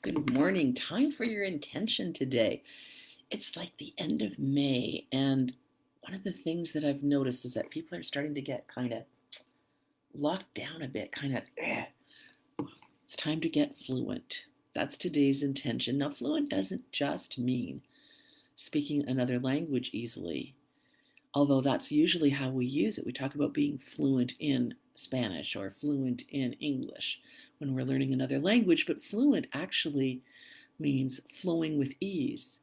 Good morning. Time for your intention today. It's like the end of May, and one of the things that I've noticed is that people are starting to get kind of locked down a bit, It's time to get fluent. That's today's intention. Now, fluent doesn't just mean speaking another language easily, although that's usually how we use it. We talk about being fluent in Spanish or fluent in English when we're learning another language, but fluent actually means flowing with ease,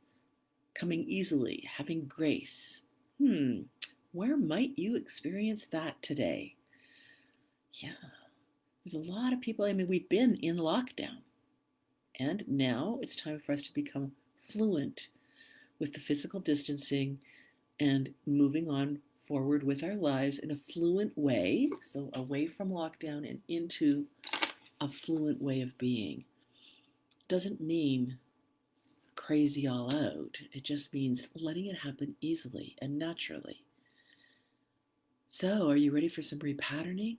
coming easily, having grace. Where might you experience that today? Yeah, there's a lot of people. We've been in lockdown, and now it's time for us to become fluent with the physical distancing and moving on forward with our lives in a fluent way. So, away from lockdown and into a fluent way of being. Doesn't mean crazy all out. It just means letting it happen easily and naturally. So, are you ready for some repatterning?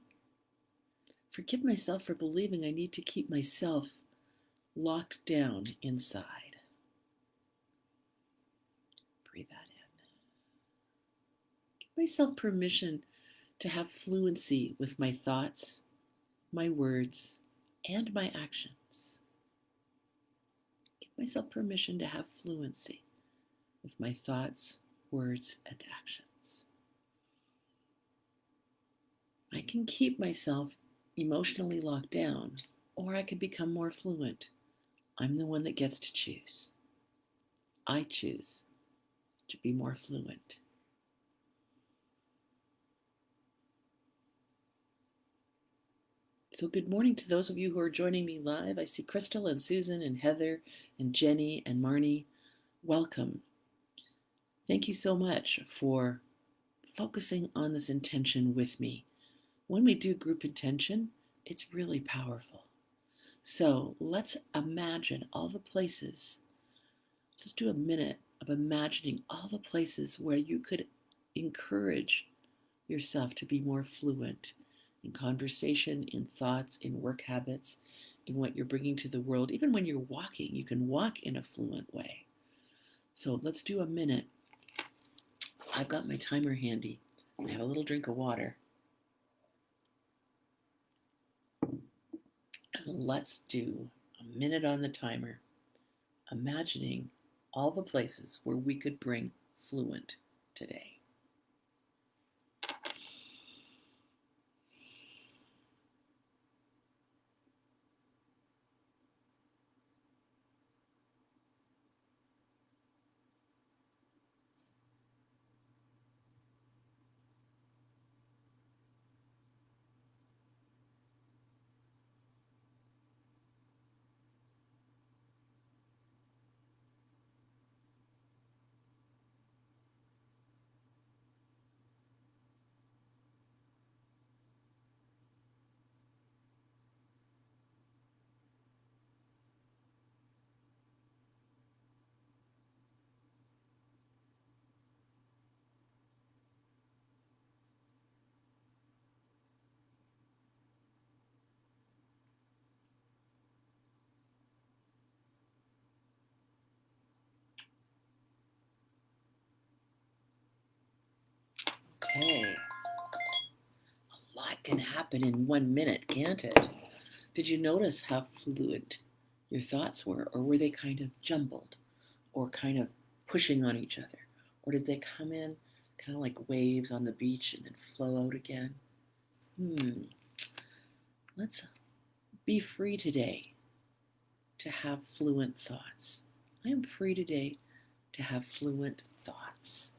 Forgive myself for believing I need to keep myself locked down inside. Breathe that in. Give myself permission to have fluency with my thoughts, my words, and my actions. Give myself permission to have fluency with my thoughts, words, and actions. I can keep myself emotionally locked down, or I can become more fluent. I'm the one that gets to choose. I choose to be more fluent. So good morning to those of you who are joining me live. I see Crystal and Susan and Heather and Jenny and Marnie. Welcome. Thank you so much for focusing on this intention with me. When we do group intention, it's really powerful. So let's imagine all the places. Just do a minute of imagining all the places where you could encourage yourself to be more fluent in conversation, in thoughts, in work habits, in what you're bringing to the world. Even when you're walking, you can walk in a fluent way. So let's do a minute. I've got my timer handy. I have a little drink of water. And let's do a minute on the timer, imagining all the places where we could bring fluent today. Okay, a lot can happen in 1 minute, can't it? Did you notice how fluid your thoughts were, or were they kind of jumbled, or kind of pushing on each other? Or did they come in kind of like waves on the beach and then flow out again? Let's be free today to have fluent thoughts. I am free today to have fluent thoughts.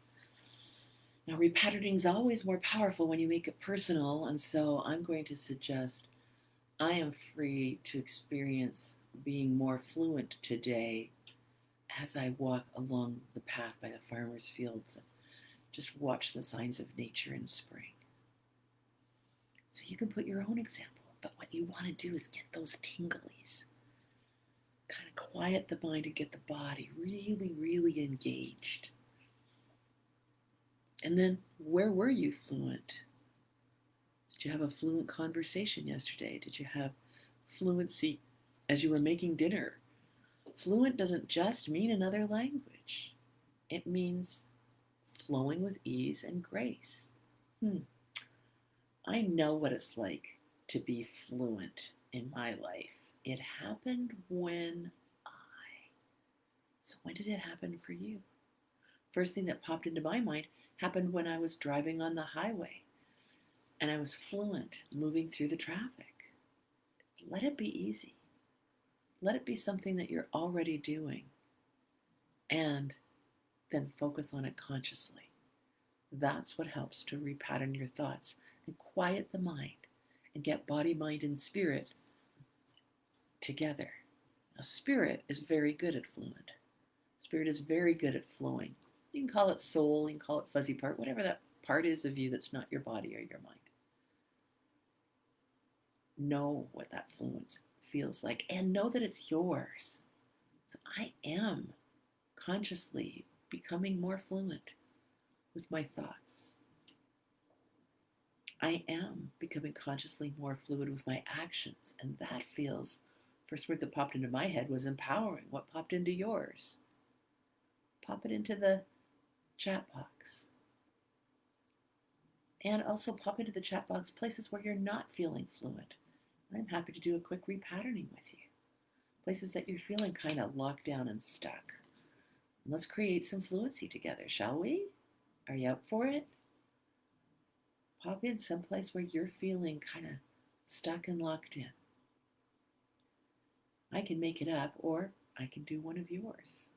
Now, repatterning is always more powerful when you make it personal, and so I'm going to suggest I am free to experience being more fluent today as I walk along the path by the farmer's fields and just watch the signs of nature in spring. So you can put your own example, but what you want to do is get those tinglies. Kind of quiet the mind and get the body really, really engaged. And then, where were you fluent? Did you have a fluent conversation yesterday? Did you have fluency as you were making dinner? Fluent doesn't just mean another language. It means flowing with ease and grace. I know what it's like to be fluent in my life. It happened when I. So, when did it happen for you? First thing that popped into my mind happened when I was driving on the highway and I was fluent moving through the traffic. Let it be easy. Let it be something that you're already doing, and then focus on it consciously. That's what helps to repattern your thoughts and quiet the mind and get body, mind, and spirit together. Now, spirit is very good at fluent. Spirit is very good at flowing. You can call it soul, you can call it fuzzy part, whatever that part is of you that's not your body or your mind. Know what that fluence feels like and know that it's yours. So I am consciously becoming more fluent with my thoughts. I am becoming consciously more fluid with my actions, and that feels, first word that popped into my head was empowering. What popped into yours? Pop it into the chat box. And also pop into the chat box places where you're not feeling fluent. I'm happy to do a quick repatterning with you. Places that you're feeling kind of locked down and stuck. Let's create some fluency together, shall we? Are you up for it? Pop in someplace where you're feeling kind of stuck and locked in. I can make it up, or I can do one of yours.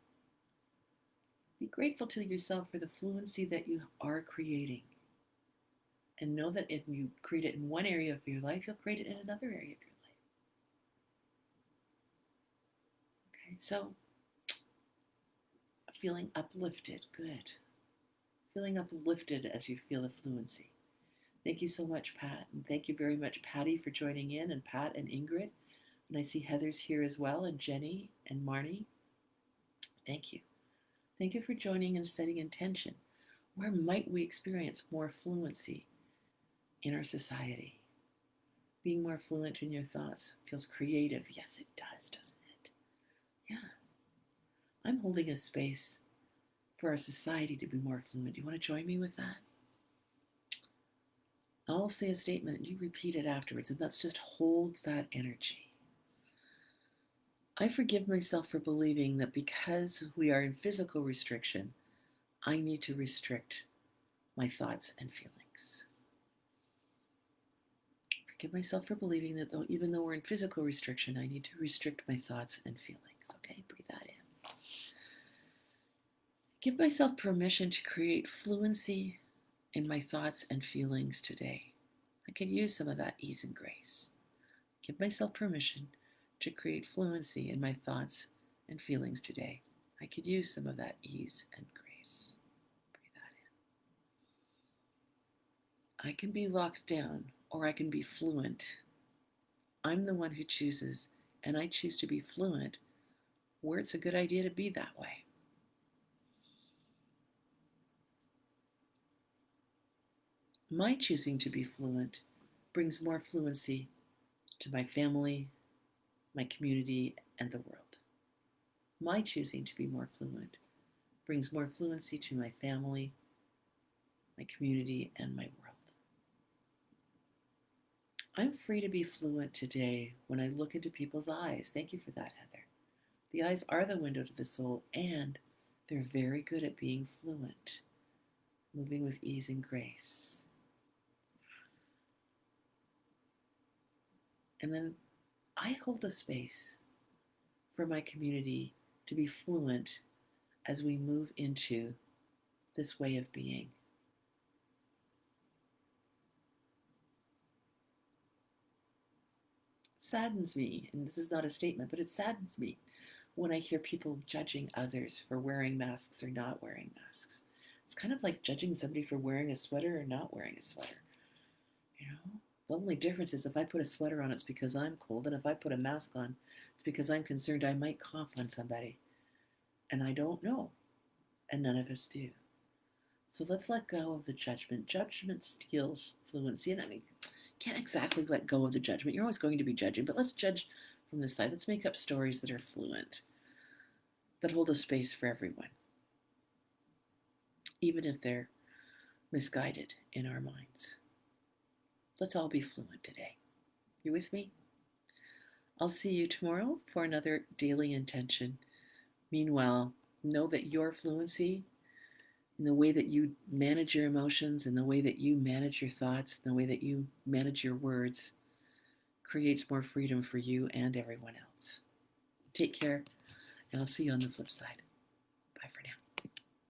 Be grateful to yourself for the fluency that you are creating. And know that if you create it in one area of your life, you'll create it in another area of your life. Okay, so feeling uplifted, good. Feeling uplifted as you feel the fluency. Thank you so much, Pat. And thank you very much, Patty, for joining in, and Pat and Ingrid. And I see Heather's here as well, and Jenny and Marnie. Thank you. Thank you for joining and setting intention. Where might we experience more fluency in our society? Being more fluent in your thoughts feels creative. Yes, it does, doesn't it? Yeah. I'm holding a space for our society to be more fluent. Do you want to join me with that? I'll say a statement and you repeat it afterwards, and let's just hold that energy. I forgive myself for believing that because we are in physical restriction, I need to restrict my thoughts and feelings. Forgive myself for believing that even though we're in physical restriction, I need to restrict my thoughts and feelings. Okay, breathe that in. Give myself permission to create fluency in my thoughts and feelings today. I could use some of that ease and grace. Give myself permission to create fluency in my thoughts and feelings today. I could use some of that ease and grace. Breathe that in. I can be locked down or I can be fluent. I'm the one who chooses, and I choose to be fluent where it's a good idea to be that way. My choosing to be fluent brings more fluency to my family, my community, and the world. My choosing to be more fluent brings more fluency to my family, my community, and my world. I'm free to be fluent today when I look into people's eyes. Thank you for that, Heather. The eyes are the window to the soul, and they're very good at being fluent, moving with ease and grace. And then I hold a space for my community to be fluent as we move into this way of being. It saddens me, and this is not a statement, but it saddens me when I hear people judging others for wearing masks or not wearing masks. It's kind of like judging somebody for wearing a sweater or not wearing a sweater. You know? The only difference is if I put a sweater on, it's because I'm cold, and if I put a mask on, it's because I'm concerned I might cough on somebody. And I don't know, and none of us do. So let's let go of the judgment. Judgment steals fluency, and I mean, can't exactly let go of the judgment. You're always going to be judging, but let's judge from this side. Let's make up stories that are fluent. that hold a space for everyone, even if they're misguided in our minds. Let's all be fluent today. You with me? I'll see you tomorrow for another daily intention. Meanwhile, know that your fluency in the way that you manage your emotions, in the way that you manage your thoughts, in the way that you manage your words, creates more freedom for you and everyone else. Take care, and I'll see you on the flip side.